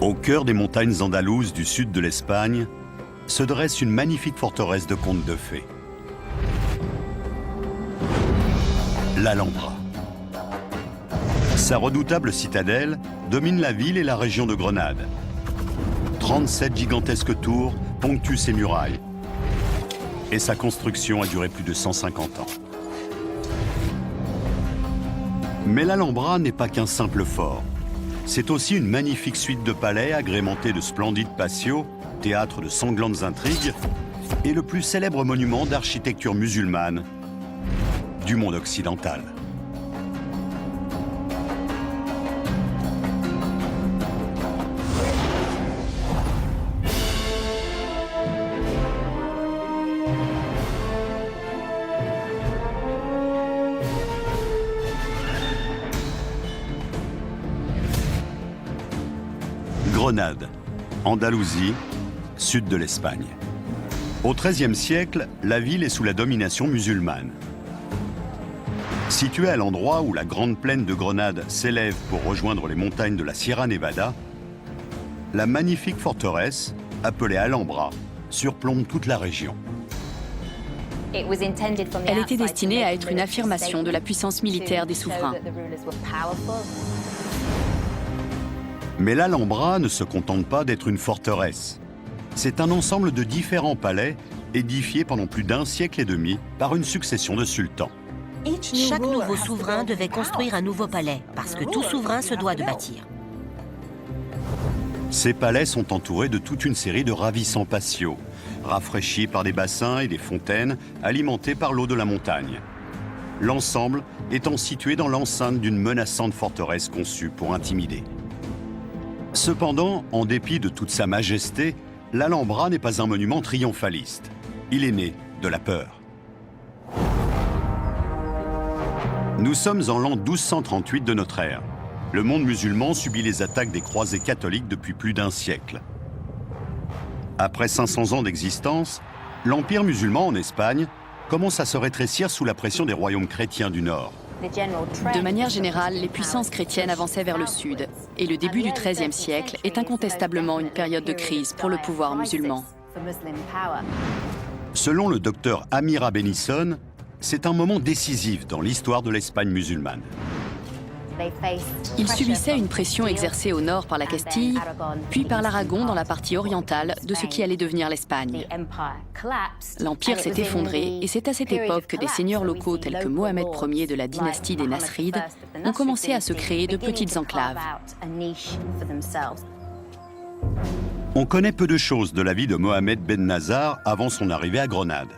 Au cœur des montagnes andalouses du sud de l'Espagne, se dresse une magnifique forteresse de contes de fées. L'Alhambra. Sa redoutable citadelle domine la ville et la région de Grenade. 37 gigantesques tours ponctuent ses murailles. Et sa construction a duré plus de 150 ans. Mais l'Alhambra n'est pas qu'un simple fort. C'est aussi une magnifique suite de palais agrémentés de splendides patios, théâtre de sanglantes intrigues, et le plus célèbre monument d'architecture musulmane du monde occidental. Grenade, Andalousie, sud de l'Espagne. Au XIIIe siècle, la ville est sous la domination musulmane. Située à l'endroit où la grande plaine de Grenade s'élève pour rejoindre les montagnes de la Sierra Nevada, la magnifique forteresse, appelée Alhambra, surplombe toute la région. Elle était destinée à être une affirmation de la puissance militaire des souverains. Mais l'Alhambra ne se contente pas d'être une forteresse. C'est un ensemble de différents palais édifiés pendant plus d'un siècle et demi par une succession de sultans. Chaque nouveau souverain devait construire un nouveau palais, parce que tout souverain se doit de bâtir. Ces palais sont entourés de toute une série de ravissants patios, rafraîchis par des bassins et des fontaines alimentés par l'eau de la montagne. L'ensemble étant situé dans l'enceinte d'une menaçante forteresse conçue pour intimider. Cependant, en dépit de toute sa majesté, l'Alhambra n'est pas un monument triomphaliste. Il est né de la peur. Nous sommes en l'an 1238 de notre ère. Le monde musulman subit les attaques des croisés catholiques depuis plus d'un siècle. Après 500 ans d'existence, l'empire musulman en Espagne commence à se rétrécir sous la pression des royaumes chrétiens du Nord. De manière générale, les puissances chrétiennes avançaient vers le sud, et le début du XIIIe siècle est incontestablement une période de crise pour le pouvoir musulman. Selon le docteur Amira Benison, c'est un moment décisif dans l'histoire de l'Espagne musulmane. Ils subissaient une pression exercée au nord par la Castille, puis par l'Aragon dans la partie orientale de ce qui allait devenir l'Espagne. L'empire s'est effondré et c'est à cette époque que des seigneurs locaux tels que Mohamed Ier de la dynastie des Nasrides ont commencé à se créer de petites enclaves. On connaît peu de choses de la vie de Mohamed Ben Nazar avant son arrivée à Grenade.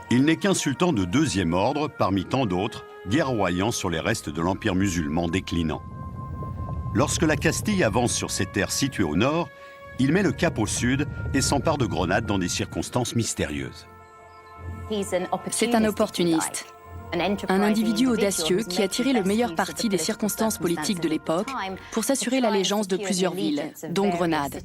Il n'est qu'un sultan de deuxième ordre parmi tant d'autres, guerroyant sur les restes de l'empire musulman déclinant. Lorsque la Castille avance sur ses terres situées au nord, il met le cap au sud et s'empare de Grenade dans des circonstances mystérieuses. C'est un opportuniste, un individu audacieux qui a tiré le meilleur parti des circonstances politiques de l'époque pour s'assurer l'allégeance de plusieurs villes, dont Grenade.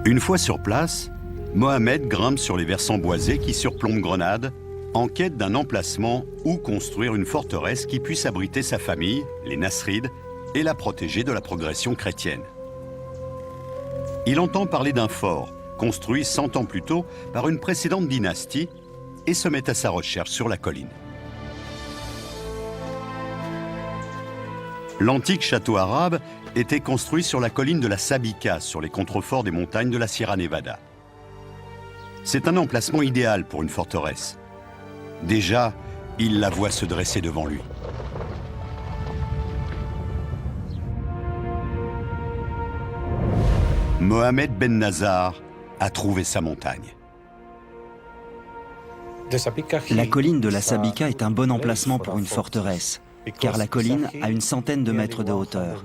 Une fois sur place, Mohamed grimpe sur les versants boisés qui surplombent Grenade, en quête d'un emplacement où construire une forteresse qui puisse abriter sa famille, les Nasrides, et la protéger de la progression chrétienne. Il entend parler d'un fort, construit 100 ans plus tôt par une précédente dynastie, et se met à sa recherche sur la colline. L'antique château arabe était construit sur la colline de la Sabica, sur les contreforts des montagnes de la Sierra Nevada. C'est un emplacement idéal pour une forteresse. Déjà, il la voit se dresser devant lui. Mohamed Ben Nazar a trouvé sa montagne. La colline de la Sabica est un bon emplacement pour une forteresse, car la colline a une centaine de mètres de hauteur.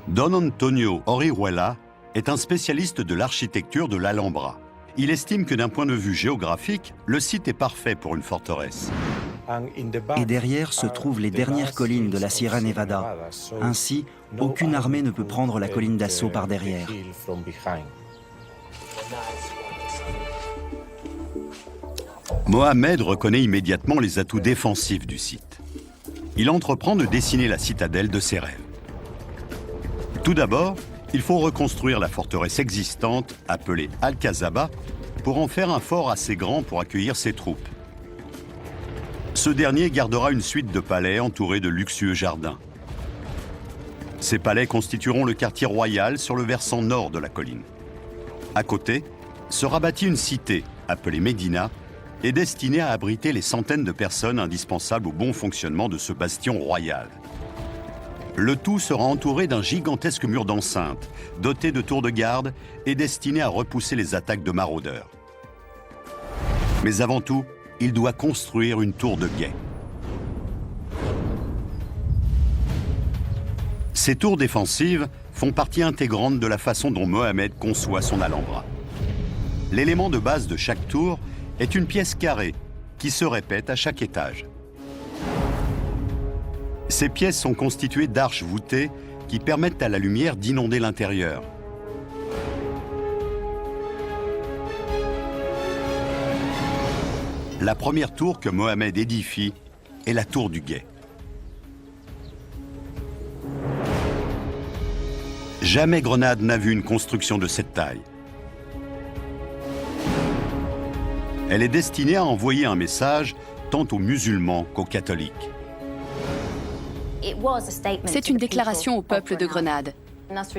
Don Antonio Orihuela est un spécialiste de l'architecture de l'Alhambra. Il estime que d'un point de vue géographique, le site est parfait pour une forteresse. Et derrière se trouvent les dernières collines de la Sierra Nevada. Ainsi, aucune armée ne peut prendre la colline d'assaut par derrière. Mohamed reconnaît immédiatement les atouts défensifs du site. il entreprend de dessiner la citadelle de ses rêves. Tout d'abord, il faut reconstruire la forteresse existante, appelée Al-Qasaba, pour en faire un fort assez grand pour accueillir ses troupes. Ce dernier gardera une suite de palais entourés de luxueux jardins. Ces palais constitueront le quartier royal sur le versant nord de la colline. À côté, sera bâtie une cité, appelée Médina, et destinée à abriter les centaines de personnes indispensables au bon fonctionnement de ce bastion royal. Le tout sera entouré d'un gigantesque mur d'enceinte, doté de tours de garde et destiné à repousser les attaques de maraudeurs. Mais avant tout, il doit construire une tour de guet. Ces tours défensives font partie intégrante de la façon dont Mohamed conçoit son Alhambra. L'élément de base de chaque tour est une pièce carrée qui se répète à chaque étage. Ces pièces sont constituées d'arches voûtées qui permettent à la lumière d'inonder l'intérieur. La première tour que Mohamed édifie est la tour du guet. Jamais Grenade n'a vu une construction de cette taille. Elle est destinée à envoyer un message tant aux musulmans qu'aux catholiques. C'est une déclaration au peuple de Grenade.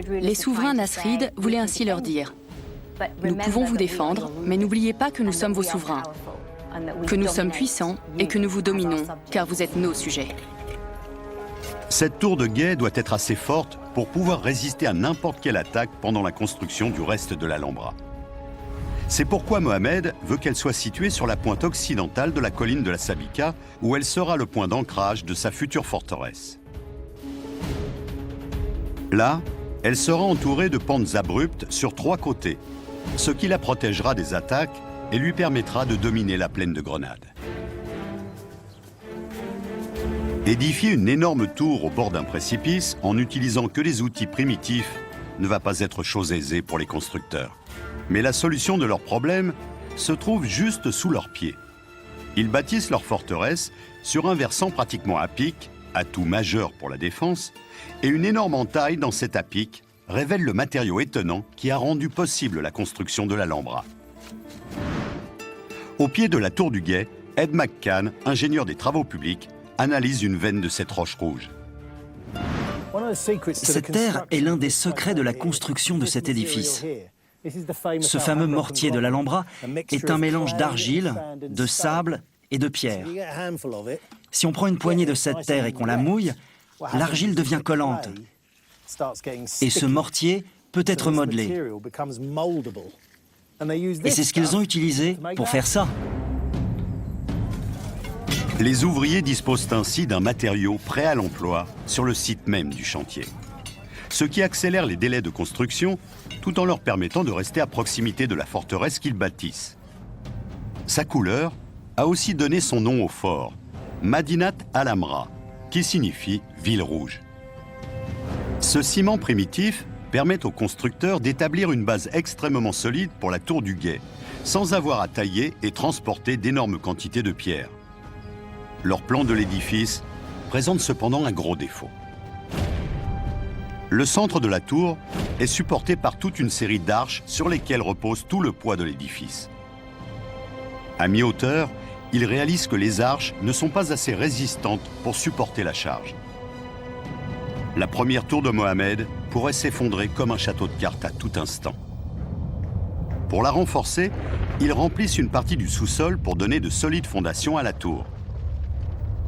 Les souverains nasrides voulaient ainsi leur dire « Nous pouvons vous défendre, mais n'oubliez pas que nous sommes vos souverains, que nous sommes puissants et que nous vous dominons, car vous êtes nos sujets. » Cette tour de guet doit être assez forte pour pouvoir résister à n'importe quelle attaque pendant la construction du reste de l'Alhambra. C'est pourquoi Mohamed veut qu'elle soit située sur la pointe occidentale de la colline de la Sabika, où elle sera le point d'ancrage de sa future forteresse. Là, elle sera entourée de pentes abruptes sur 3 côtés, ce qui la protégera des attaques et lui permettra de dominer la plaine de Grenade. Édifier une énorme tour au bord d'un précipice en n'utilisant que des outils primitifs ne va pas être chose aisée pour les constructeurs. Mais la solution de leur problème se trouve juste sous leurs pieds. Ils bâtissent leur forteresse sur un versant pratiquement à pic, atout majeur pour la défense, et une énorme entaille dans cet à pic révèle le matériau étonnant qui a rendu possible la construction de l'Alhambra. Au pied de la tour du guet, Ed McCann, ingénieur des travaux publics, analyse une veine de cette roche rouge. Cette terre est l'un des secrets de la construction de cet édifice. Ce fameux mortier de l'Alhambra est un mélange d'argile, de sable et de pierre. Si on prend une poignée de cette terre et qu'on la mouille, l'argile devient collante. Et ce mortier peut être modelé. Et c'est ce qu'ils ont utilisé pour faire ça. Les ouvriers disposent ainsi d'un matériau prêt à l'emploi sur le site même du chantier. Ce qui accélère les délais de construction tout en leur permettant de rester à proximité de la forteresse qu'ils bâtissent. Sa couleur a aussi donné son nom au fort, Madinat al-Amra, qui signifie « ville rouge ». Ce ciment primitif permet aux constructeurs d'établir une base extrêmement solide pour la tour du guet, sans avoir à tailler et transporter d'énormes quantités de pierres. Leur plan de l'édifice présente cependant un gros défaut. Le centre de la tour est supporté par toute une série d'arches sur lesquelles repose tout le poids de l'édifice. À mi-hauteur, ils réalisent que les arches ne sont pas assez résistantes pour supporter la charge. La première tour de Mohamed pourrait s'effondrer comme un château de cartes à tout instant. Pour la renforcer, ils remplissent une partie du sous-sol pour donner de solides fondations à la tour.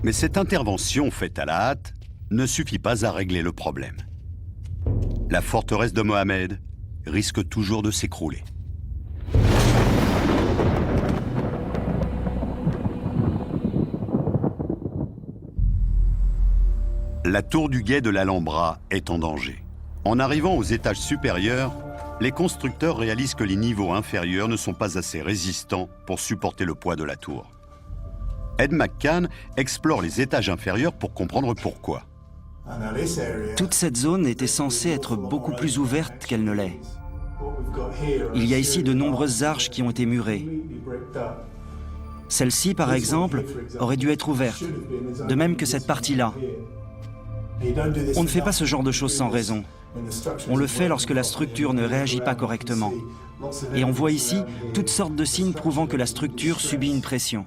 Mais cette intervention faite à la hâte ne suffit pas à régler le problème. La forteresse de Mohamed risque toujours de s'écrouler. La tour du guet de l'Alhambra est en danger. En arrivant aux étages supérieurs, les constructeurs réalisent que les niveaux inférieurs ne sont pas assez résistants pour supporter le poids de la tour. Ed McCann explore les étages inférieurs pour comprendre pourquoi. Toute cette zone était censée être beaucoup plus ouverte qu'elle ne l'est. Il y a ici de nombreuses arches qui ont été murées. Celle-ci, par exemple, aurait dû être ouverte, de même que cette partie-là. On ne fait pas ce genre de choses sans raison. On le fait lorsque la structure ne réagit pas correctement. Et on voit ici toutes sortes de signes prouvant que la structure subit une pression.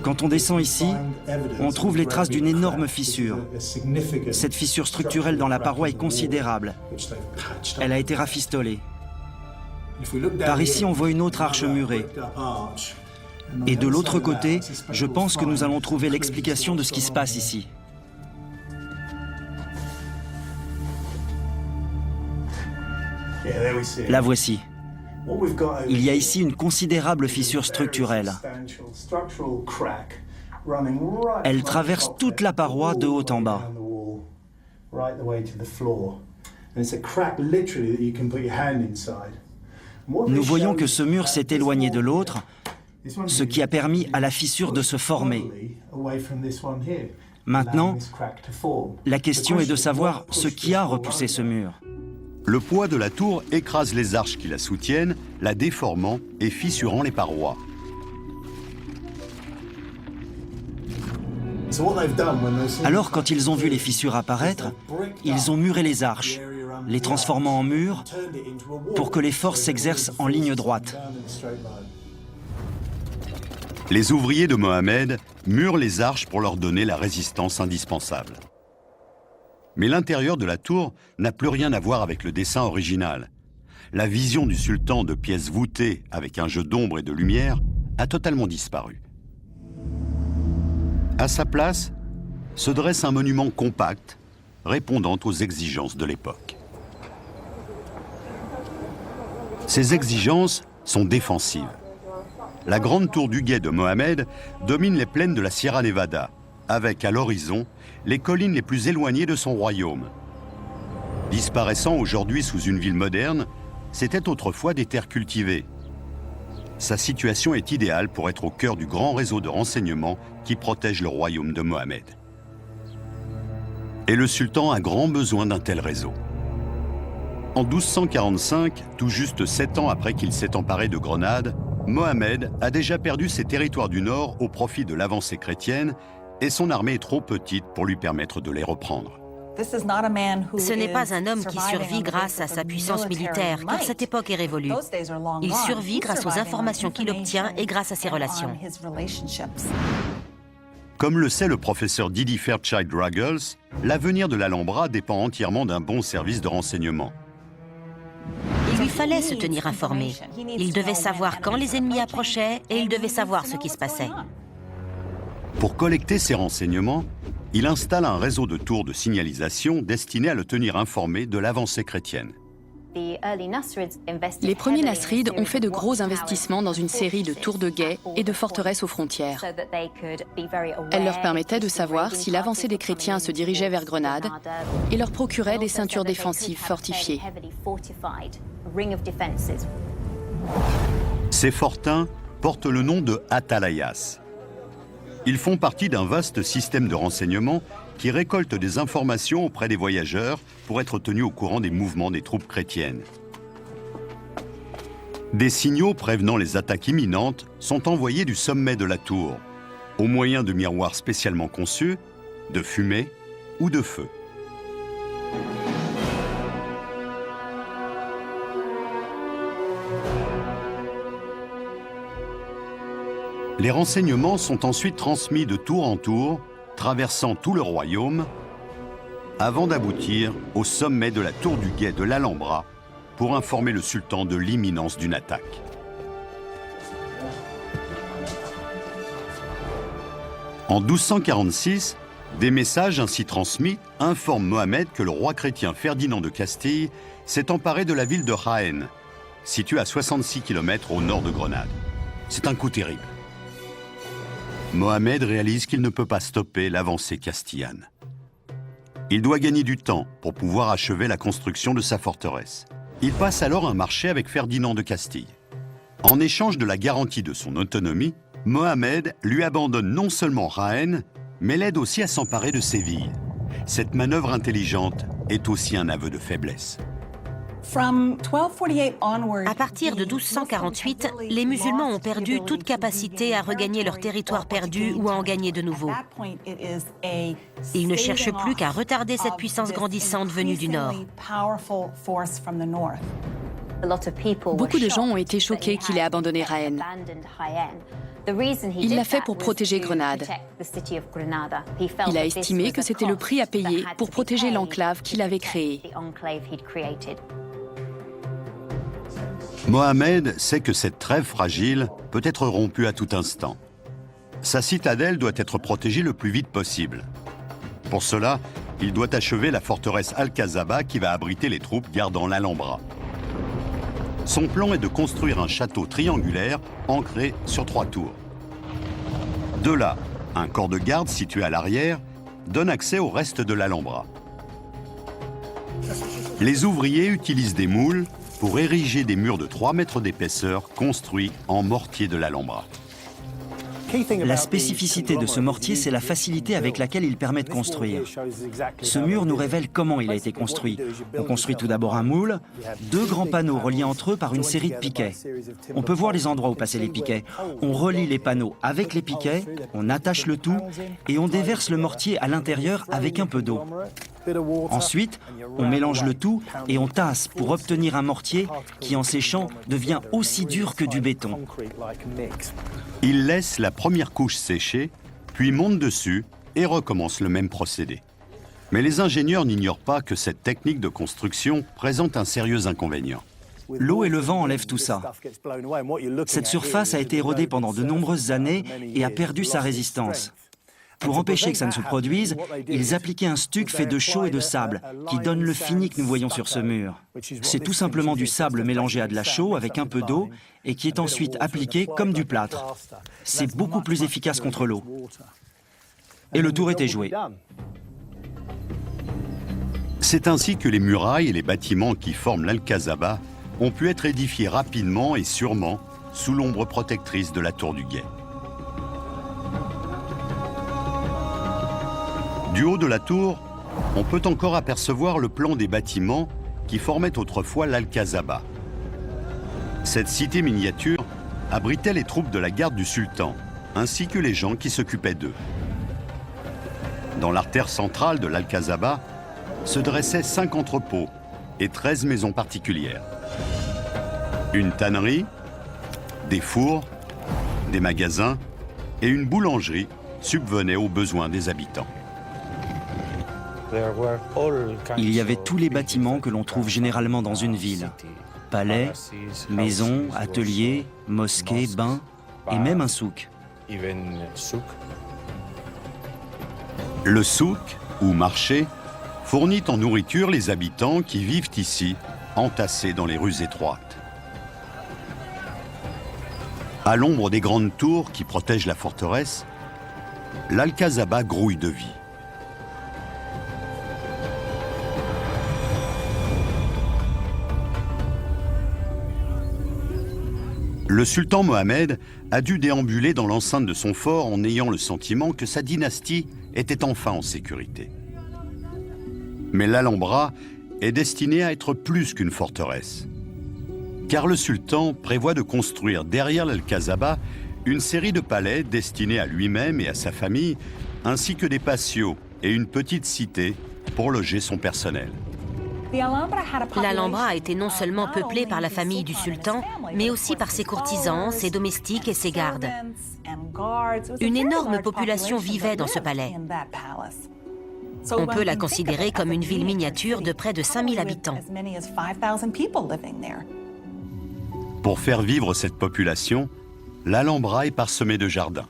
Quand on descend ici, on trouve les traces d'une énorme fissure. Cette fissure structurelle dans la paroi est considérable. Elle a été rafistolée. Par ici, on voit une autre arche murée. Et de l'autre côté, je pense que nous allons trouver l'explication de ce qui se passe ici. La voici. Il y a ici une considérable fissure structurelle. Elle traverse toute la paroi de haut en bas. Nous voyons que ce mur s'est éloigné de l'autre, ce qui a permis à la fissure de se former. Maintenant, la question est de savoir ce qui a repoussé ce mur. Le poids de la tour écrase les arches qui la soutiennent, la déformant et fissurant les parois. Alors, quand ils ont vu les fissures apparaître, ils ont muré les arches, les transformant en murs pour que les forces s'exercent en ligne droite. Les ouvriers de Mohamed murent les arches pour leur donner la résistance indispensable. Mais l'intérieur de la tour n'a plus rien à voir avec le dessin original. La vision du sultan de pièces voûtées avec un jeu d'ombre et de lumière a totalement disparu. À sa place, se dresse un monument compact, répondant aux exigences de l'époque. Ces exigences sont défensives. La grande tour du guet de Mohamed domine les plaines de la Sierra Nevada, avec à l'horizon les collines les plus éloignées de son royaume. Disparaissant aujourd'hui sous une ville moderne, c'était autrefois des terres cultivées. Sa situation est idéale pour être au cœur du grand réseau de renseignement qui protège le royaume de Mohamed. Et le sultan a grand besoin d'un tel réseau. En 1245, tout juste 7 ans après qu'il s'est emparé de Grenade, Mohamed a déjà perdu ses territoires du nord au profit de l'avancée chrétienne et son armée est trop petite pour lui permettre de les reprendre. Ce n'est pas un homme qui survit grâce à sa puissance militaire, car cette époque est révolue. Il survit grâce aux informations qu'il obtient et grâce à ses relations. Comme le sait le professeur Didi Fairchild Ruggles, l'avenir de l'Alhambra dépend entièrement d'un bon service de renseignement. Il lui fallait se tenir informé. Il devait savoir quand les ennemis approchaient et il devait savoir ce qui se passait. Pour collecter ces renseignements, il installe un réseau de tours de signalisation destiné à le tenir informé de l'avancée chrétienne. Les premiers Nasrides ont fait de gros investissements dans une série de tours de guet et de forteresses aux frontières. Elles leur permettaient de savoir si l'avancée des chrétiens se dirigeait vers Grenade et leur procuraient des ceintures défensives fortifiées. Ces fortins portent le nom de atalayas. Ils font partie d'un vaste système de renseignement qui récolte des informations auprès des voyageurs pour être tenus au courant des mouvements des troupes chrétiennes. Des signaux prévenant les attaques imminentes sont envoyés du sommet de la tour, au moyen de miroirs spécialement conçus, de fumée ou de feu. Les renseignements sont ensuite transmis de tour en tour, traversant tout le royaume, avant d'aboutir au sommet de la tour du guet de l'Alhambra pour informer le sultan de l'imminence d'une attaque. En 1246, des messages ainsi transmis informent Mohamed que le roi chrétien Ferdinand de Castille s'est emparé de la ville de Jaén, située à 66 km au nord de Grenade. C'est un coup terrible. Mohamed réalise qu'il ne peut pas stopper l'avancée castillane. Il doit gagner du temps pour pouvoir achever la construction de sa forteresse. Il passe alors un marché avec Ferdinand de Castille. En échange de la garantie de son autonomie, Mohamed lui abandonne non seulement Jaén, mais l'aide aussi à s'emparer de Séville. Cette manœuvre intelligente est aussi un aveu de faiblesse. À partir de 1248, les musulmans ont perdu toute capacité à regagner leur territoire perdu ou à en gagner de nouveau. Ils ne cherchent plus qu'à retarder cette puissance grandissante venue du Nord. Beaucoup de gens ont été choqués qu'il ait abandonné Jaén. Il l'a fait pour protéger Grenade. Il a estimé que c'était le prix à payer pour protéger l'enclave qu'il avait créée. Mohamed sait que cette trêve fragile peut être rompue à tout instant. Sa citadelle doit être protégée le plus vite possible. Pour cela, il doit achever la forteresse Al-Qasaba qui va abriter les troupes gardant l'Alhambra. Son plan est de construire un château triangulaire ancré sur 3 tours. De là, un corps de garde situé à l'arrière donne accès au reste de l'Alhambra. Les ouvriers utilisent des moules pour ériger des murs de 3 mètres d'épaisseur construits en mortier de l'Alhambra. La spécificité de ce mortier, c'est la facilité avec laquelle il permet de construire. Ce mur nous révèle comment il a été construit. On construit tout d'abord un moule, 2 grands panneaux reliés entre eux par une série de piquets. On peut voir les endroits où passer les piquets. On relie les panneaux avec les piquets, on attache le tout et on déverse le mortier à l'intérieur avec un peu d'eau. Ensuite, on mélange le tout et on tasse pour obtenir un mortier qui, en séchant, devient aussi dur que du béton. Il laisse la première couche sécher, puis monte dessus et recommence le même procédé. Mais les ingénieurs n'ignorent pas que cette technique de construction présente un sérieux inconvénient. L'eau et le vent enlèvent tout ça. Cette surface a été érodée pendant de nombreuses années et a perdu sa résistance. Pour empêcher que ça ne se produise, ils appliquaient un stuc fait de chaux et de sable, qui donne le fini que nous voyons sur ce mur. C'est tout simplement du sable mélangé à de la chaux avec un peu d'eau, et qui est ensuite appliqué comme du plâtre. C'est beaucoup plus efficace contre l'eau. Et le tour était joué. C'est ainsi que les murailles et les bâtiments qui forment l'Al-Qasaba ont pu être édifiés rapidement et sûrement sous l'ombre protectrice de la tour du guet. Du haut de la tour, on peut encore apercevoir le plan des bâtiments qui formaient autrefois l'Al-Qasaba. Cette cité miniature abritait les troupes de la garde du sultan, ainsi que les gens qui s'occupaient d'eux. Dans l'artère centrale de l'Al-Qasaba se dressaient 5 entrepôts et 13 maisons particulières. Une tannerie, des fours, des magasins et une boulangerie subvenaient aux besoins des habitants. Il y avait tous les bâtiments que l'on trouve généralement dans une ville. Palais, maisons, ateliers, mosquées, bains et même un souk. Le souk, ou marché, fournit en nourriture les habitants qui vivent ici, entassés dans les rues étroites. À l'ombre des grandes tours qui protègent la forteresse, l'Al-Qasaba grouille de vie. Le sultan Mohamed a dû déambuler dans l'enceinte de son fort en ayant le sentiment que sa dynastie était enfin en sécurité. Mais l'Alhambra est destinée à être plus qu'une forteresse. Car le sultan prévoit de construire derrière l'Al-Qasaba une série de palais destinés à lui-même et à sa famille, ainsi que des patios et une petite cité pour loger son personnel. L'Alhambra a été non seulement peuplée par la famille du sultan, mais aussi par ses courtisans, ses domestiques et ses gardes. Une énorme population vivait dans ce palais. On peut la considérer comme une ville miniature de près de 5000 habitants. Pour faire vivre cette population, l'Alhambra est parsemée de jardins.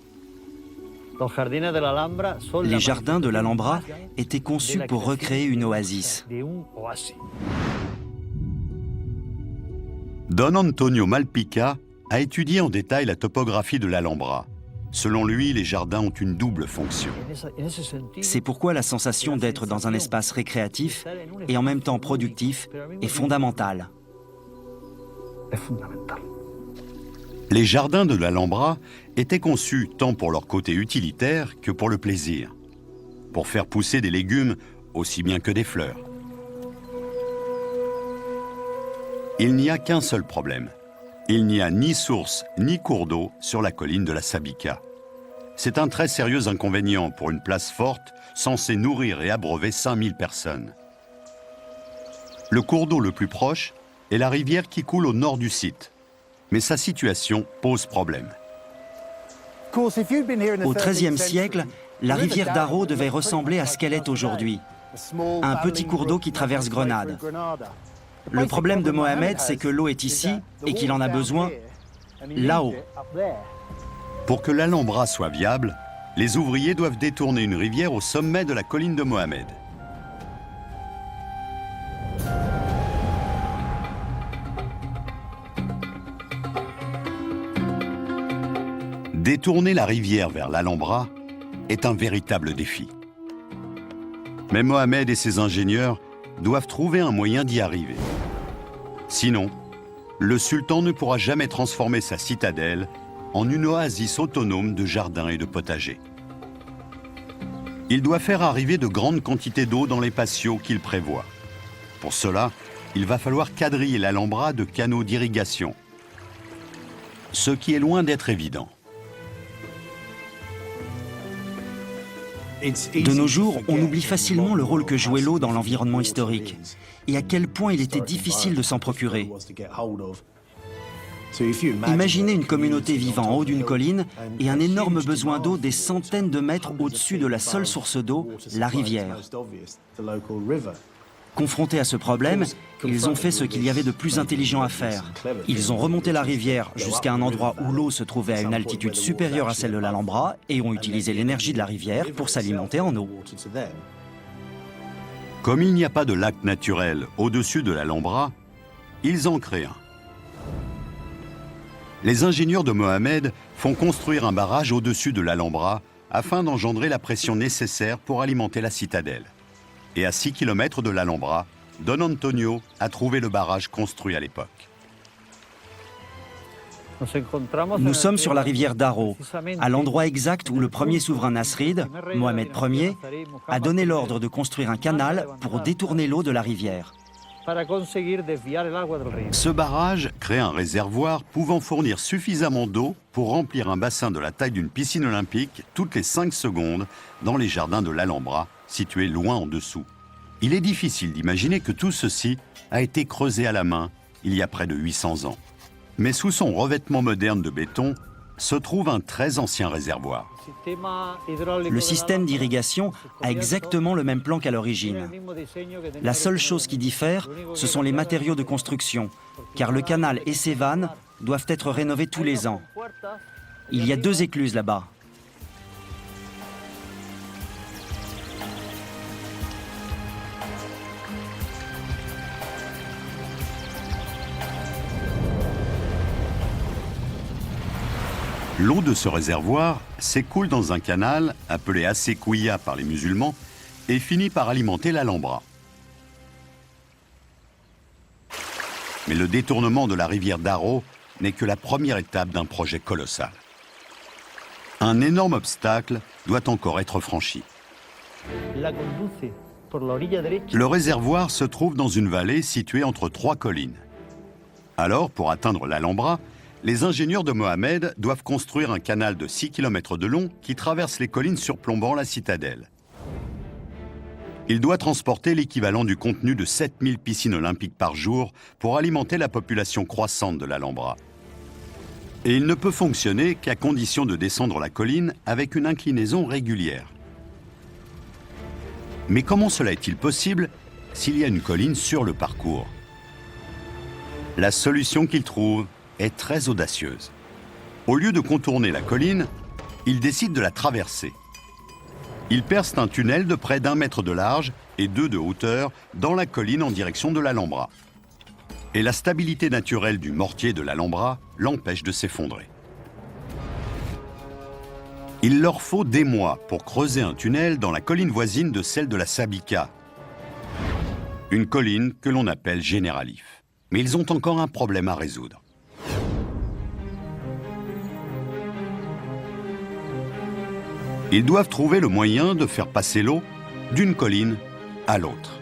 Les jardins de l'Alhambra étaient conçus pour recréer une oasis. Don Antonio Malpica a étudié en détail la topographie de l'Alhambra. Selon lui, les jardins ont une double fonction. C'est pourquoi la sensation d'être dans un espace récréatif et en même temps productif est fondamentale. Les jardins de l'Alhambra étaient conçus tant pour leur côté utilitaire que pour le plaisir, pour faire pousser des légumes aussi bien que des fleurs. Il n'y a qu'un seul problème. Il n'y a ni source ni cours d'eau sur la colline de la Sabica. C'est un très sérieux inconvénient pour une place forte censée nourrir et abreuver 5000 personnes. Le cours d'eau le plus proche est la rivière qui coule au nord du site. Mais sa situation pose problème. Au XIIIe siècle, la rivière Darro devait ressembler à ce qu'elle est aujourd'hui, un petit cours d'eau qui traverse Grenade. Le problème de Mohamed, c'est que l'eau est ici et qu'il en a besoin là-haut. Pour que l'Alhambra soit viable, les ouvriers doivent détourner une rivière au sommet de la colline de Mohamed. Détourner la rivière vers l'Alhambra est un véritable défi. Mais Mohamed et ses ingénieurs doivent trouver un moyen d'y arriver. Sinon, le sultan ne pourra jamais transformer sa citadelle en une oasis autonome de jardins et de potagers. Il doit faire arriver de grandes quantités d'eau dans les patios qu'il prévoit. Pour cela, il va falloir quadriller l'Alhambra de canaux d'irrigation, ce qui est loin d'être évident. De nos jours, on oublie facilement le rôle que jouait l'eau dans l'environnement historique et à quel point il était difficile de s'en procurer. Imaginez une communauté vivant en haut d'une colline et un énorme besoin d'eau des centaines de mètres au-dessus de la seule source d'eau, la rivière. Confrontés à ce problème, ils ont fait ce qu'il y avait de plus intelligent à faire. Ils ont remonté la rivière jusqu'à un endroit où l'eau se trouvait à une altitude supérieure à celle de l'Alhambra et ont utilisé l'énergie de la rivière pour s'alimenter en eau. Comme il n'y a pas de lac naturel au-dessus de l'Alhambra, ils en créent un. Les ingénieurs de Mohamed font construire un barrage au-dessus de l'Alhambra afin d'engendrer la pression nécessaire pour alimenter la citadelle. Et à 6 km de l'Alhambra, Don Antonio a trouvé le barrage construit à l'époque. Nous sommes sur la rivière Darro, à l'endroit exact où le premier souverain nasride, Mohamed Ier, a donné l'ordre de construire un canal pour détourner l'eau de la rivière. Ce barrage crée un réservoir pouvant fournir suffisamment d'eau pour remplir un bassin de la taille d'une piscine olympique toutes les 5 secondes dans les jardins de l'Alhambra, situés loin en dessous. Il est difficile d'imaginer que tout ceci a été creusé à la main il y a près de 800 ans. Mais sous son revêtement moderne de béton se trouve un très ancien réservoir. Le système d'irrigation a exactement le même plan qu'à l'origine. La seule chose qui diffère, ce sont les matériaux de construction, car le canal et ses vannes doivent être rénovés tous les ans. Il y a 2 écluses là-bas. L'eau de ce réservoir s'écoule dans un canal appelé Assequia par les musulmans et finit par alimenter l'Alhambra. Mais le détournement de la rivière Darro n'est que la première étape d'un projet colossal. Un énorme obstacle doit encore être franchi. Le réservoir se trouve dans une vallée située entre 3 collines. Alors, pour atteindre l'Alhambra, les ingénieurs de Mohamed doivent construire un canal de 6 km de long qui traverse les collines surplombant la citadelle. Il doit transporter l'équivalent du contenu de 7000 piscines olympiques par jour pour alimenter la population croissante de l'Alhambra. Et il ne peut fonctionner qu'à condition de descendre la colline avec une inclinaison régulière. Mais comment cela est-il possible s'il y a une colline sur le parcours? La solution qu'ils trouvent est très audacieuse. Au lieu de contourner la colline, ils décident de la traverser. Ils percent un tunnel de près d'1 mètre de large et 2 de hauteur dans la colline en direction de l'Alhambra. Et la stabilité naturelle du mortier de l'Alhambra l'empêche de s'effondrer. Il leur faut des mois pour creuser un tunnel dans la colline voisine de celle de la Sabica, une colline que l'on appelle Généralif. Mais ils ont encore un problème à résoudre. Ils doivent trouver le moyen de faire passer l'eau d'une colline à l'autre.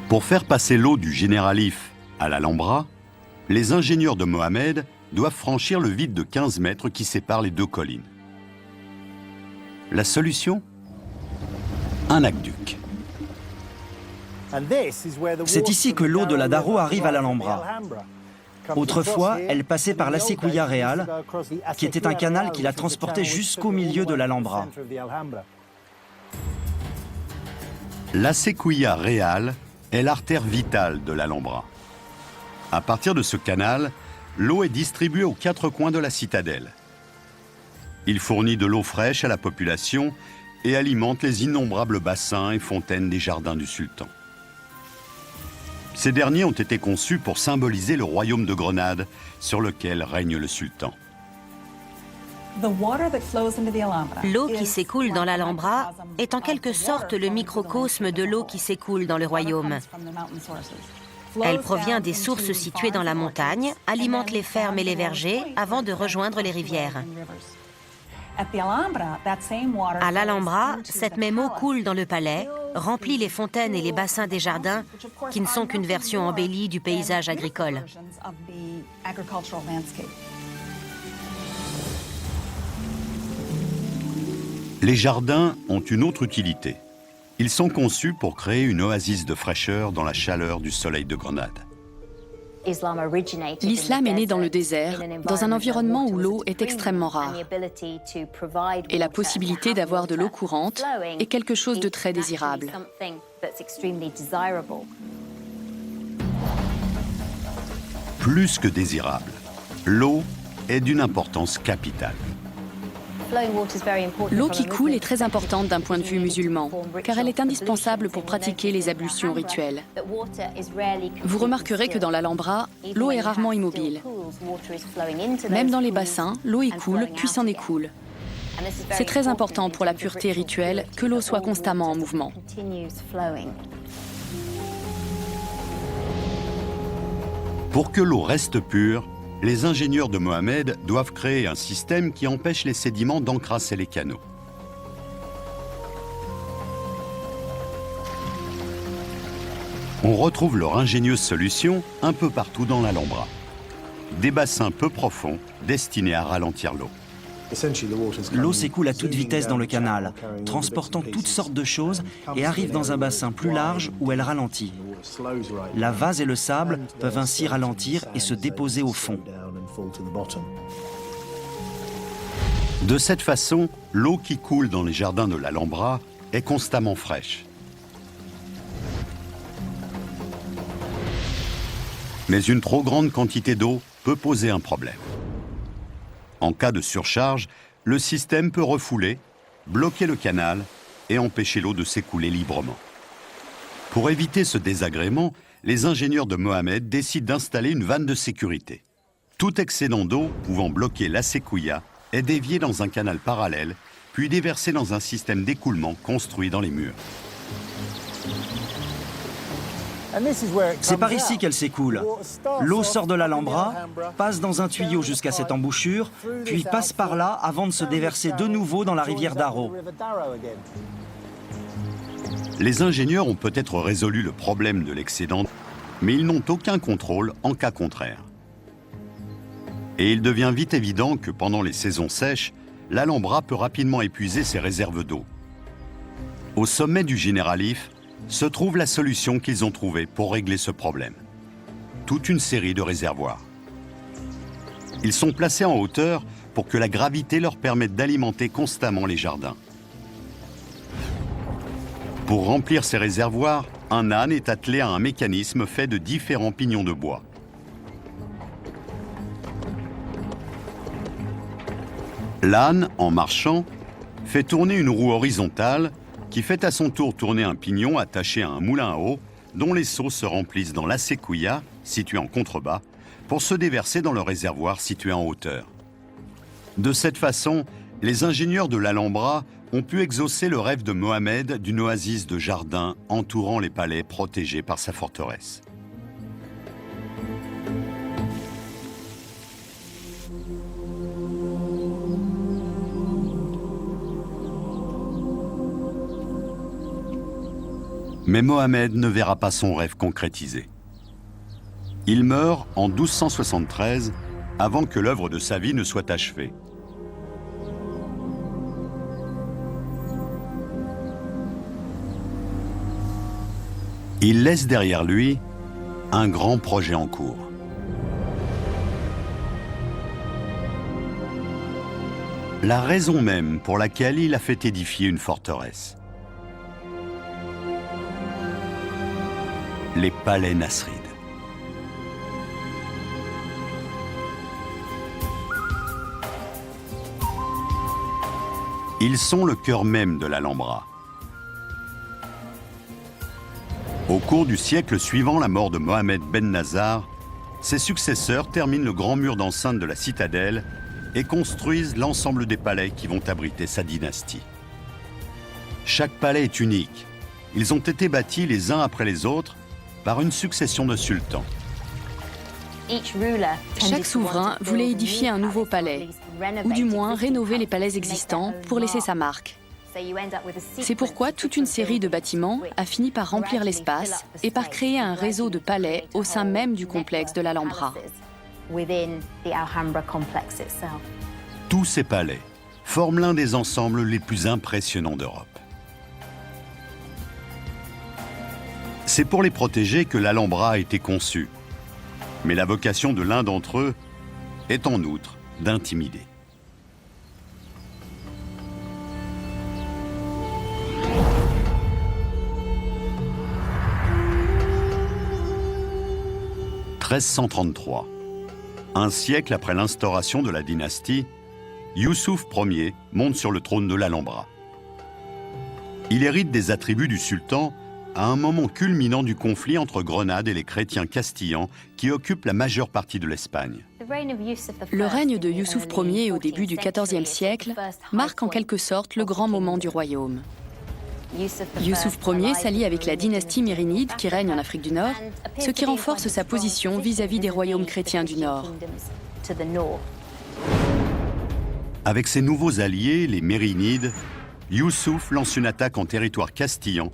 Pour faire passer l'eau du Généralif à l'Alhambra, les ingénieurs de Mohamed doivent franchir le vide de 15 mètres qui sépare les deux collines. La solution ? Un aqueduc. C'est ici que l'eau de la Darro arrive à l'Alhambra. Autrefois, elle passait par la Sequoia Real, qui était un canal qui la transportait jusqu'au milieu de l'Alhambra. La Sequoia Real est l'artère vitale de l'Alhambra. À partir de ce canal, l'eau est distribuée aux 4 coins de la citadelle. Il fournit de l'eau fraîche à la population et alimente les innombrables bassins et fontaines des jardins du sultan. Ces derniers ont été conçus pour symboliser le royaume de Grenade sur lequel règne le sultan. L'eau qui s'écoule dans l'Alhambra est en quelque sorte le microcosme de l'eau qui s'écoule dans le royaume. Elle provient des sources situées dans la montagne, alimente les fermes et les vergers avant de rejoindre les rivières. À l'Alhambra, cette même eau coule dans le palais, remplit les fontaines et les bassins des jardins, qui ne sont qu'une version embellie du paysage agricole. Les jardins ont une autre utilité. Ils sont conçus pour créer une oasis de fraîcheur dans la chaleur du soleil de Grenade. L'islam est né dans le désert, dans un environnement où l'eau est extrêmement rare. Et la possibilité d'avoir de l'eau courante est quelque chose de très désirable. Plus que désirable, l'eau est d'une importance capitale. L'eau qui coule est très importante d'un point de vue musulman, car elle est indispensable pour pratiquer les ablutions rituelles. Vous remarquerez que dans l'Alhambra, l'eau est rarement immobile. Même dans les bassins, l'eau y coule, puis s'en écoule. C'est très important pour la pureté rituelle que l'eau soit constamment en mouvement. Pour que l'eau reste pure, les ingénieurs de Mohamed doivent créer un système qui empêche les sédiments d'encrasser les canaux. On retrouve leur ingénieuse solution un peu partout dans l'Alhambra. Des bassins peu profonds destinés à ralentir l'eau. L'eau s'écoule à toute vitesse dans le canal, transportant toutes sortes de choses et arrive dans un bassin plus large où elle ralentit. La vase et le sable peuvent ainsi ralentir et se déposer au fond. De cette façon, l'eau qui coule dans les jardins de l'Alhambra est constamment fraîche. Mais une trop grande quantité d'eau peut poser un problème. En cas de surcharge, le système peut refouler, bloquer le canal et empêcher l'eau de s'écouler librement. Pour éviter ce désagrément, les ingénieurs de Mohamed décident d'installer une vanne de sécurité. Tout excédent d'eau pouvant bloquer la Sequoia est dévié dans un canal parallèle, puis déversé dans un système d'écoulement construit dans les murs. C'est par ici qu'elle s'écoule. L'eau sort de l'Alhambra, passe dans un tuyau jusqu'à cette embouchure, puis passe par là avant de se déverser de nouveau dans la rivière Darro. Les ingénieurs ont peut-être résolu le problème de l'excédent, mais ils n'ont aucun contrôle en cas contraire. Et il devient vite évident que pendant les saisons sèches, l'Alhambra peut rapidement épuiser ses réserves d'eau. Au sommet du Généralif se trouve la solution qu'ils ont trouvée pour régler ce problème. Toute une série de réservoirs. Ils sont placés en hauteur pour que la gravité leur permette d'alimenter constamment les jardins. Pour remplir ces réservoirs, un âne est attelé à un mécanisme fait de différents pignons de bois. L'âne, en marchant, fait tourner une roue horizontale qui fait à son tour tourner un pignon attaché à un moulin à eau dont les seaux se remplissent dans la Sequoia, située en contrebas, pour se déverser dans le réservoir situé en hauteur. De cette façon, les ingénieurs de l'Alhambra ont pu exaucer le rêve de Mohamed d'une oasis de jardin entourant les palais protégés par sa forteresse. Mais Mohammed ne verra pas son rêve concrétisé. Il meurt en 1273, avant que l'œuvre de sa vie ne soit achevée. Il laisse derrière lui un grand projet en cours. La raison même pour laquelle il a fait édifier une forteresse. Les palais nasrides. Ils sont le cœur même de l'Alhambra. Au cours du siècle suivant la mort de Mohammed Ben Nazar, ses successeurs terminent le grand mur d'enceinte de la citadelle et construisent l'ensemble des palais qui vont abriter sa dynastie. Chaque palais est unique. Ils ont été bâtis les uns après les autres par une succession de sultans. Chaque souverain voulait édifier un nouveau palais, ou du moins rénover les palais existants pour laisser sa marque. C'est pourquoi toute une série de bâtiments a fini par remplir l'espace et par créer un réseau de palais au sein même du complexe de l'Alhambra. Tous ces palais forment l'un des ensembles les plus impressionnants d'Europe. C'est pour les protéger que l'Alhambra a été conçue. Mais la vocation de l'un d'entre eux est en outre d'intimider. « 1333. Un siècle après l'instauration de la dynastie, Youssouf Ier monte sur le trône de l'Alhambra. Il hérite des attributs du sultan à un moment culminant du conflit entre Grenade et les chrétiens castillans qui occupent la majeure partie de l'Espagne. Le règne de Youssouf Ier au début du XIVe siècle marque en quelque sorte le grand moment du royaume. Youssouf Ier s'allie avec la dynastie mérinide qui règne en Afrique du Nord, ce qui renforce sa position vis-à-vis des royaumes chrétiens du Nord. Avec ses nouveaux alliés, les Mérinides, Youssouf lance une attaque en territoire castillan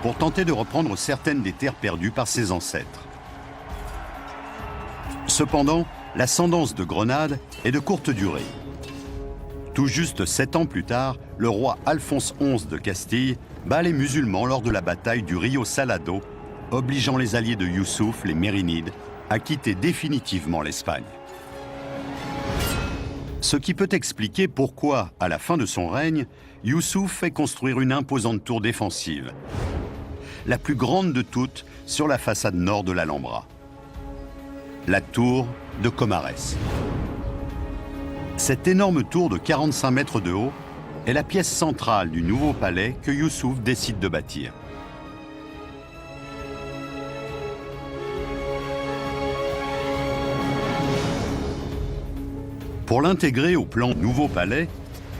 pour tenter de reprendre certaines des terres perdues par ses ancêtres. Cependant, l'ascendance de Grenade est de courte durée. Tout juste 7 ans plus tard, le roi Alphonse XI de Castille bat les musulmans lors de la bataille du Rio Salado, obligeant les alliés de Youssouf, les Mérinides, à quitter définitivement l'Espagne. Ce qui peut expliquer pourquoi, à la fin de son règne, Youssouf fait construire une imposante tour défensive, la plus grande de toutes sur la façade nord de l'Alhambra, la tour de Comares. Cette énorme tour de 45 mètres de haut est la pièce centrale du nouveau palais que Youssouf décide de bâtir. Pour l'intégrer au plan Nouveau Palais,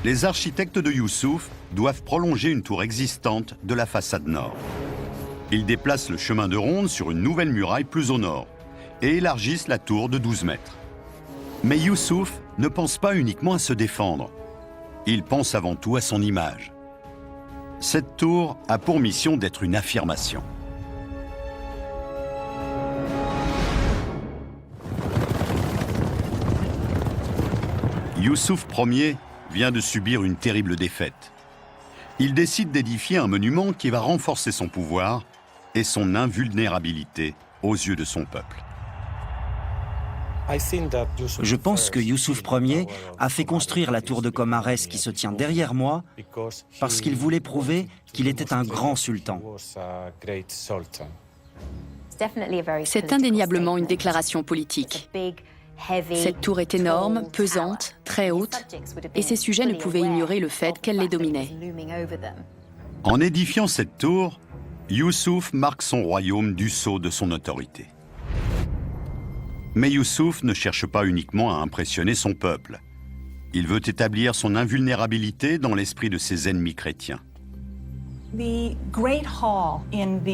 les architectes de Youssouf doivent prolonger une tour existante de la façade nord. Ils déplacent le chemin de ronde sur une nouvelle muraille plus au nord et élargissent la tour de 12 mètres. Mais Youssouf ne pense pas uniquement à se défendre. Il pense avant tout à son image. Cette tour a pour mission d'être une affirmation. Youssouf Ier vient de subir une terrible défaite. Il décide d'édifier un monument qui va renforcer son pouvoir et son invulnérabilité aux yeux de son peuple. Je pense que Youssouf Ier a fait construire la tour de Comares qui se tient derrière moi parce qu'il voulait prouver qu'il était un grand sultan. C'est indéniablement une déclaration politique. Cette tour est énorme, pesante, très haute, et ses sujets ne pouvaient ignorer le fait qu'elle les dominait. En édifiant cette tour, Youssouf marque son royaume du sceau de son autorité. Mais Youssouf ne cherche pas uniquement à impressionner son peuple. Il veut établir son invulnérabilité dans l'esprit de ses ennemis chrétiens.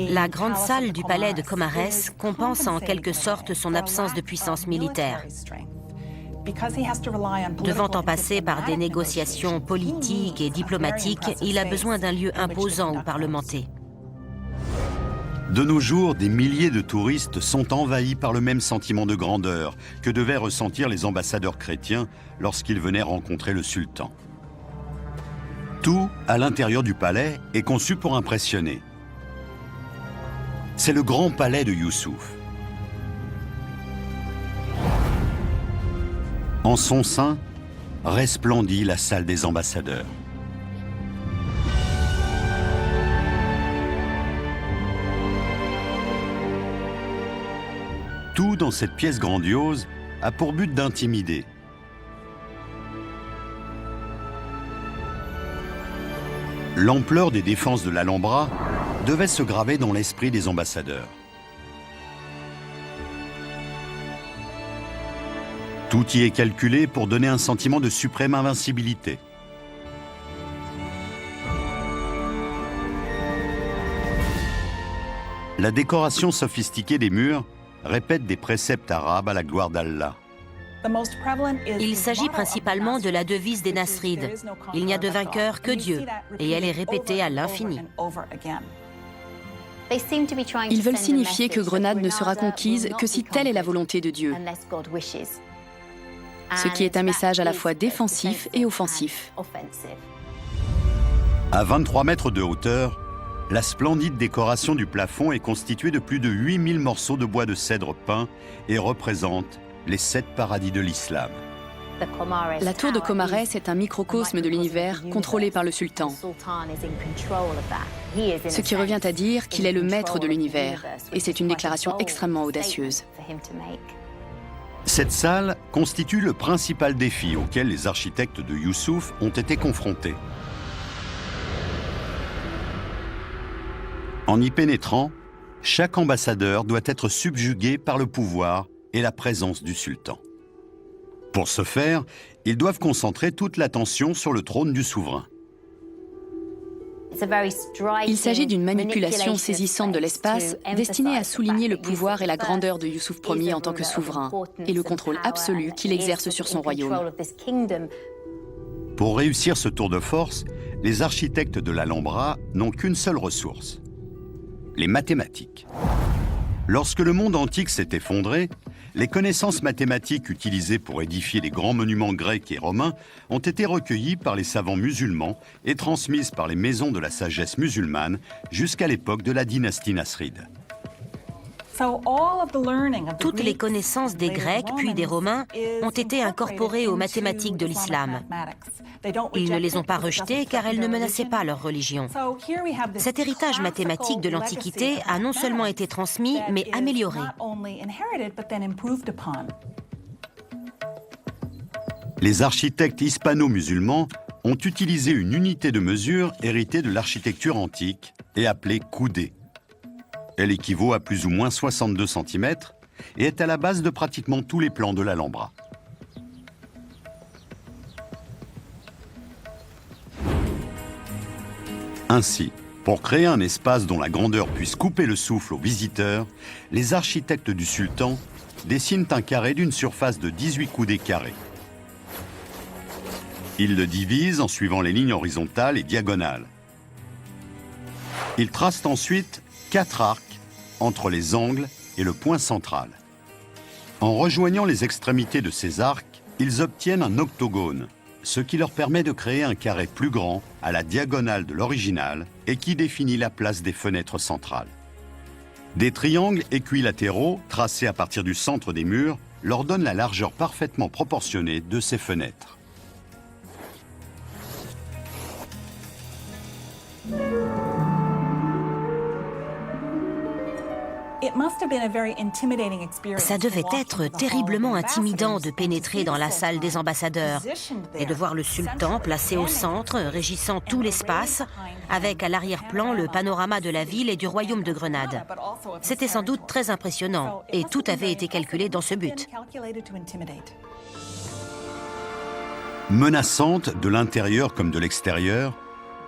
La grande salle du palais de Comares compense en quelque sorte son absence de puissance militaire. Devant en passer par des négociations politiques et diplomatiques, il a besoin d'un lieu imposant où parlementer. De nos jours, des milliers de touristes sont envahis par le même sentiment de grandeur que devaient ressentir les ambassadeurs chrétiens lorsqu'ils venaient rencontrer le sultan. Tout, à l'intérieur du palais, est conçu pour impressionner. C'est le grand palais de Youssouf. En son sein, resplendit la salle des ambassadeurs. Tout dans cette pièce grandiose a pour but d'intimider. L'ampleur des défenses de l'Alhambra devait se graver dans l'esprit des ambassadeurs. Tout y est calculé pour donner un sentiment de suprême invincibilité. La décoration sophistiquée des murs répète des préceptes arabes à la gloire d'Allah. Il s'agit principalement de la devise des Nasrides. Il n'y a de vainqueur que Dieu, et elle est répétée à l'infini. Ils veulent signifier que Grenade ne sera conquise que si telle est la volonté de Dieu. Ce qui est un message à la fois défensif et offensif. À 23 mètres de hauteur, la splendide décoration du plafond est constituée de plus de 8000 morceaux de bois de cèdre peint et représente les 7 paradis de l'islam. La tour de Comarès est un microcosme de l'univers contrôlé par le sultan. Ce qui revient à dire qu'il est le maître de l'univers. Et c'est une déclaration extrêmement audacieuse. Cette salle constitue le principal défi auquel les architectes de Youssouf ont été confrontés. En y pénétrant, chaque ambassadeur doit être subjugué par le pouvoir et la présence du sultan. Pour ce faire, ils doivent concentrer toute l'attention sur le trône du souverain. Il s'agit d'une manipulation saisissante de l'espace destinée à souligner le pouvoir et la grandeur de Youssouf Ier en tant que souverain et le contrôle absolu qu'il exerce sur son royaume. Pour réussir ce tour de force, les architectes de l'Alhambra n'ont qu'une seule ressource, les mathématiques. Lorsque le monde antique s'est effondré, les connaissances mathématiques utilisées pour édifier les grands monuments grecs et romains ont été recueillies par les savants musulmans et transmises par les maisons de la sagesse musulmane jusqu'à l'époque de la dynastie nasride. Toutes les connaissances des Grecs puis des Romains ont été incorporées aux mathématiques de l'islam. Ils ne les ont pas rejetées car elles ne menaçaient pas leur religion. Cet héritage mathématique de l'Antiquité a non seulement été transmis, mais amélioré. Les architectes hispano-musulmans ont utilisé une unité de mesure héritée de l'architecture antique et appelée coudée. Elle équivaut à plus ou moins 62 cm et est à la base de pratiquement tous les plans de l'Alhambra. Ainsi, pour créer un espace dont la grandeur puisse couper le souffle aux visiteurs, les architectes du sultan dessinent un carré d'une surface de 18 coudées carrées. Ils le divisent en suivant les lignes horizontales et diagonales. Ils tracent ensuite 4 arcs entre les angles et le point central. En rejoignant les extrémités de ces arcs, ils obtiennent un octogone, ce qui leur permet de créer un carré plus grand à la diagonale de l'original et qui définit la place des fenêtres centrales. Des triangles équilatéraux tracés à partir du centre des murs leur donnent la largeur parfaitement proportionnée de ces fenêtres. Ça devait être terriblement intimidant de pénétrer dans la salle des ambassadeurs et de voir le sultan placé au centre, régissant tout l'espace, avec à l'arrière-plan le panorama de la ville et du royaume de Grenade. C'était sans doute très impressionnant et tout avait été calculé dans ce but. Menaçante de l'intérieur comme de l'extérieur,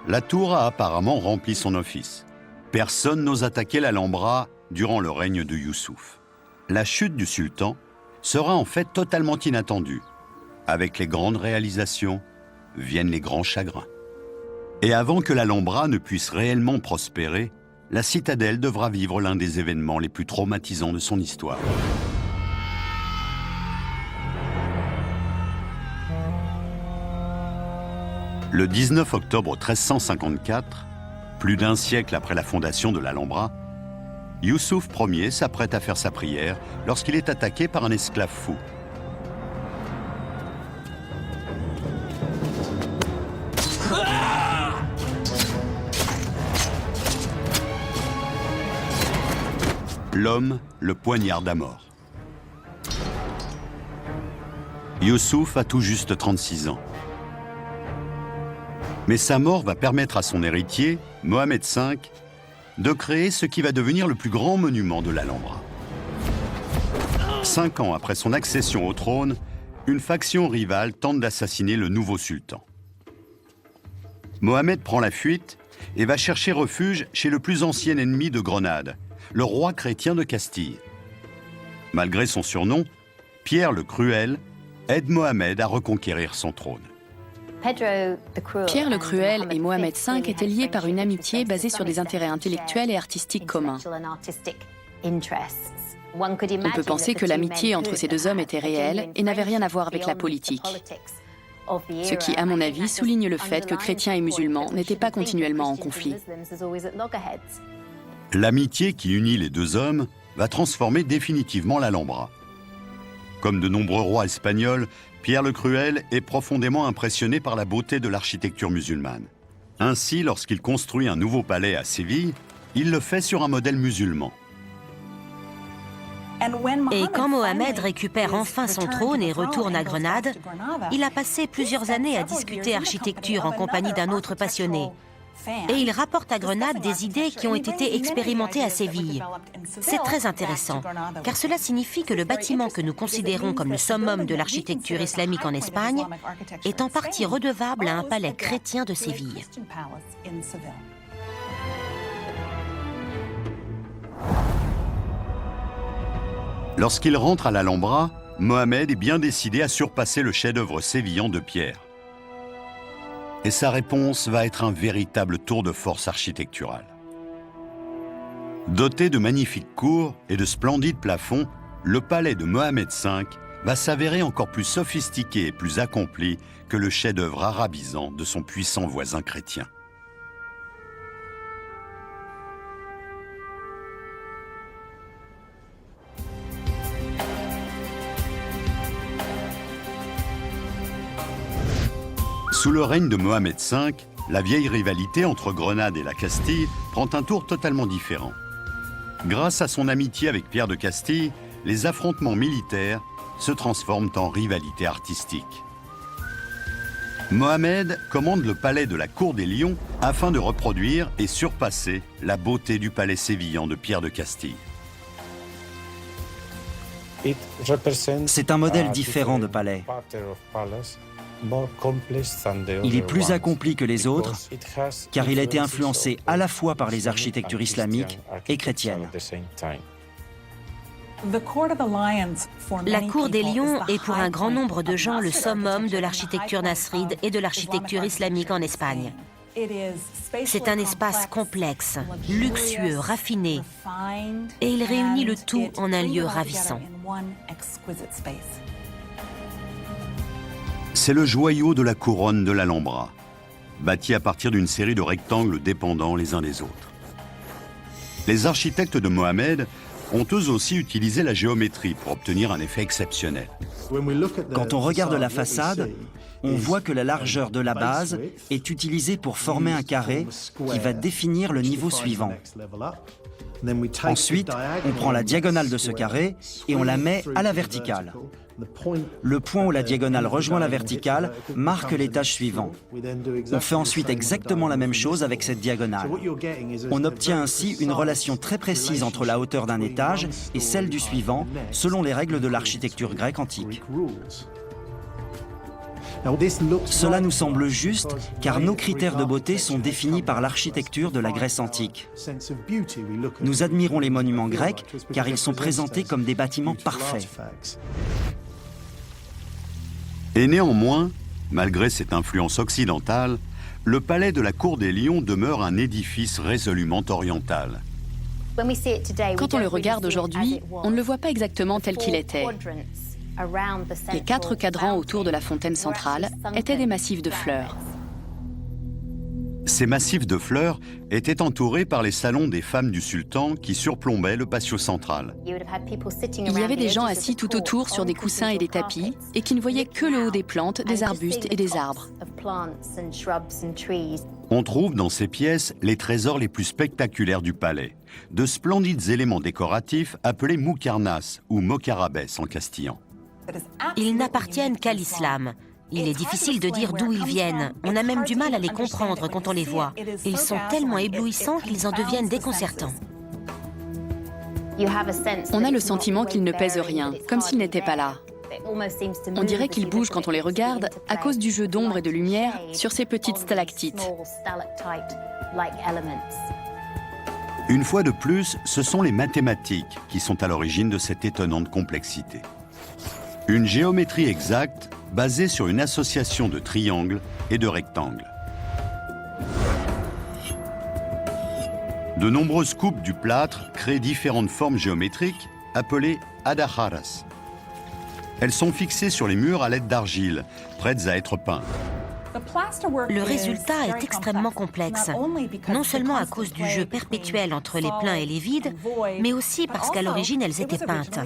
la tour a apparemment rempli son office. Personne n'ose attaquer l'Alhambra durant le règne de Youssouf. La chute du sultan sera en fait totalement inattendue. Avec les grandes réalisations viennent les grands chagrins. Et avant que l'Alhambra ne puisse réellement prospérer, la citadelle devra vivre l'un des événements les plus traumatisants de son histoire. Le 19 octobre 1354, plus d'un siècle après la fondation de l'Alhambra, Youssouf Ier s'apprête à faire sa prière lorsqu'il est attaqué par un esclave fou. L'homme le poignarde à mort. Youssouf a tout juste 36 ans. Mais sa mort va permettre à son héritier, Mohamed V, de créer ce qui va devenir le plus grand monument de l'Alhambra. 5 ans après son accession au trône, une faction rivale tente d'assassiner le nouveau sultan. Mohamed prend la fuite et va chercher refuge chez le plus ancien ennemi de Grenade, le roi chrétien de Castille. Malgré son surnom, Pierre le Cruel aide Mohamed à reconquérir son trône. Pierre le Cruel et Mohamed V étaient liés par une amitié basée sur des intérêts intellectuels et artistiques communs. On peut penser que l'amitié entre ces deux hommes était réelle et n'avait rien à voir avec la politique. Ce qui, à mon avis, souligne le fait que chrétiens et musulmans n'étaient pas continuellement en conflit. L'amitié qui unit les deux hommes va transformer définitivement l'Alhambra. Comme de nombreux rois espagnols, Pierre le Cruel est profondément impressionné par la beauté de l'architecture musulmane. Ainsi, lorsqu'il construit un nouveau palais à Séville, il le fait sur un modèle musulman. Et quand Mohamed récupère enfin son trône et retourne à Grenade, il a passé plusieurs années à discuter architecture en compagnie d'un autre passionné. Et il rapporte à Grenade des idées qui ont été expérimentées à Séville. C'est très intéressant, car cela signifie que le bâtiment que nous considérons comme le summum de l'architecture islamique en Espagne est en partie redevable à un palais chrétien de Séville. Lorsqu'il rentre à l'Alhambra, Mohamed est bien décidé à surpasser le chef-d'œuvre sévillan de Pierre. Et sa réponse va être un véritable tour de force architectural. Doté de magnifiques cours et de splendides plafonds, le palais de Mohamed V va s'avérer encore plus sophistiqué et plus accompli que le chef-d'œuvre arabisant de son puissant voisin chrétien. Sous le règne de Mohamed V, la vieille rivalité entre Grenade et la Castille prend un tour totalement différent. Grâce à son amitié avec Pierre de Castille, les affrontements militaires se transforment en rivalité artistique. Mohamed commande le palais de la Cour des Lions afin de reproduire et surpasser la beauté du palais sévillan de Pierre de Castille. C'est un modèle différent de palais. Il est plus accompli que les autres, car il a été influencé à la fois par les architectures islamiques et chrétiennes. La Cour des Lions est pour un grand nombre de gens le summum de l'architecture nasride et de l'architecture islamique en Espagne. C'est un espace complexe, luxueux, raffiné, et il réunit le tout en un lieu ravissant. C'est le joyau de la couronne de l'Alhambra, bâti à partir d'une série de rectangles dépendants les uns des autres. Les architectes de Mohamed ont eux aussi utilisé la géométrie pour obtenir un effet exceptionnel. Quand on regarde la façade, on voit que la largeur de la base est utilisée pour former un carré qui va définir le niveau suivant. Ensuite, on prend la diagonale de ce carré et on la met à la verticale. Le point où la diagonale rejoint la verticale marque l'étage suivant. On fait ensuite exactement la même chose avec cette diagonale. On obtient ainsi une relation très précise entre la hauteur d'un étage et celle du suivant, selon les règles de l'architecture grecque antique. Cela nous semble juste, car nos critères de beauté sont définis par l'architecture de la Grèce antique. Nous admirons les monuments grecs, car ils sont présentés comme des bâtiments parfaits. Et néanmoins, malgré cette influence occidentale, le palais de la Cour des Lions demeure un édifice résolument oriental. Quand on le regarde aujourd'hui, on ne le voit pas exactement tel qu'il était. Les 4 cadrans autour de la fontaine centrale étaient des massifs de fleurs. Ces massifs de fleurs étaient entourés par les salons des femmes du sultan qui surplombaient le patio central. Il y avait des gens assis tout autour sur des coussins et des tapis et qui ne voyaient que le haut des plantes, des arbustes et des arbres. On trouve dans ces pièces les trésors les plus spectaculaires du palais, de splendides éléments décoratifs appelés moukarnas ou mokarabès en castillan. Ils n'appartiennent qu'à l'islam. Il est difficile de dire d'où ils viennent. On a même du mal à les comprendre quand on les voit. Ils sont tellement éblouissants qu'ils en deviennent déconcertants. On a le sentiment qu'ils ne pèsent rien, comme s'ils n'étaient pas là. On dirait qu'ils bougent quand on les regarde à cause du jeu d'ombre et de lumière sur ces petites stalactites. Une fois de plus, ce sont les mathématiques qui sont à l'origine de cette étonnante complexité. Une géométrie exacte basée sur une association de triangles et de rectangles. De nombreuses coupes du plâtre créent différentes formes géométriques appelées adaharas. Elles sont fixées sur les murs à l'aide d'argile, prêtes à être peintes. Le résultat est extrêmement complexe, non seulement à cause du jeu perpétuel entre les pleins et les vides, mais aussi parce qu'à l'origine elles étaient peintes.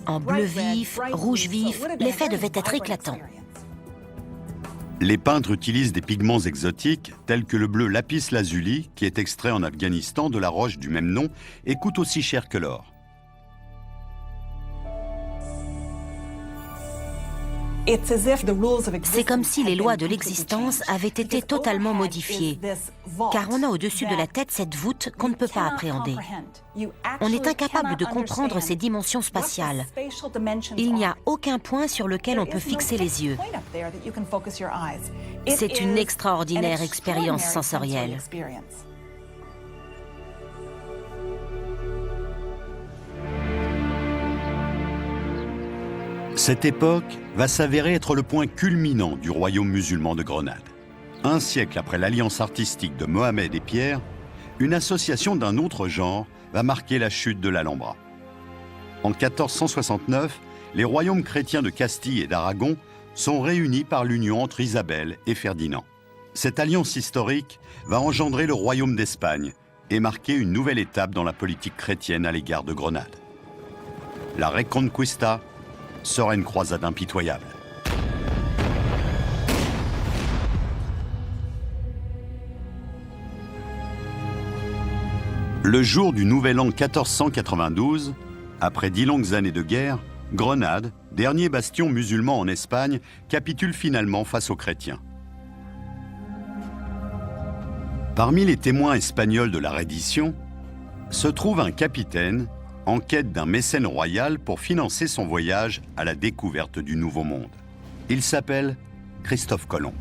En bleu vif, rouge vif, l'effet devait être éclatant. Les peintres utilisent des pigments exotiques tels que le bleu lapis lazuli, qui est extrait en Afghanistan de la roche du même nom et coûte aussi cher que l'or. C'est comme si les lois de l'existence avaient été totalement modifiées, car on a au-dessus de la tête cette voûte qu'on ne peut pas appréhender. On est incapable de comprendre ces dimensions spatiales. Il n'y a aucun point sur lequel on peut fixer les yeux. C'est une extraordinaire expérience sensorielle. Cette époque va s'avérer être le point culminant du royaume musulman de Grenade. Un siècle après l'alliance artistique de Mohamed et Pierre, une association d'un autre genre va marquer la chute de l'Alhambra. En 1469, les royaumes chrétiens de Castille et d'Aragon sont réunis par l'union entre Isabelle et Ferdinand. Cette alliance historique va engendrer le royaume d'Espagne et marquer une nouvelle étape dans la politique chrétienne à l'égard de Grenade. La Reconquista sera une croisade impitoyable. Le jour du Nouvel An 1492, après 10 longues années de guerre, Grenade, dernier bastion musulman en Espagne, capitule finalement face aux chrétiens. Parmi les témoins espagnols de la reddition, se trouve un capitaine en quête d'un mécène royal pour financer son voyage à la découverte du Nouveau Monde. Il s'appelle Christophe Colomb.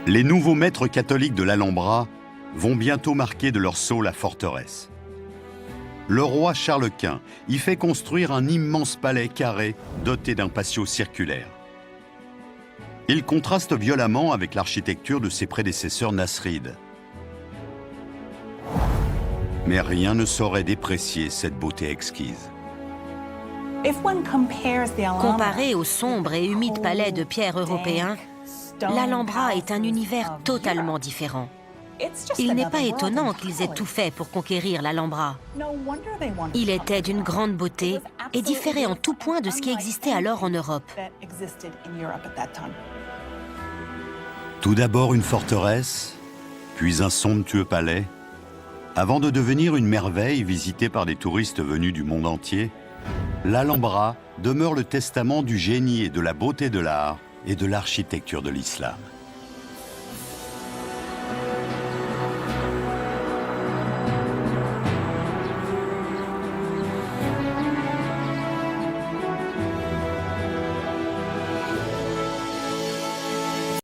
Les nouveaux maîtres catholiques de l'Alhambra vont bientôt marquer de leur sceau la forteresse. Le roi Charles Quint y fait construire un immense palais carré doté d'un patio circulaire. Il contraste violemment avec l'architecture de ses prédécesseurs nasrides. Mais rien ne saurait déprécier cette beauté exquise. Comparé au sombre et humide palais de pierre européen, l'Alhambra est un univers totalement différent. Il n'est pas étonnant qu'ils aient tout fait pour conquérir l'Alhambra. Il était d'une grande beauté et différait en tout point de ce qui existait alors en Europe. Tout d'abord une forteresse, puis un somptueux palais, avant de devenir une merveille visitée par des touristes venus du monde entier, l'Alhambra demeure le testament du génie et de la beauté de l'art et de l'architecture de l'islam.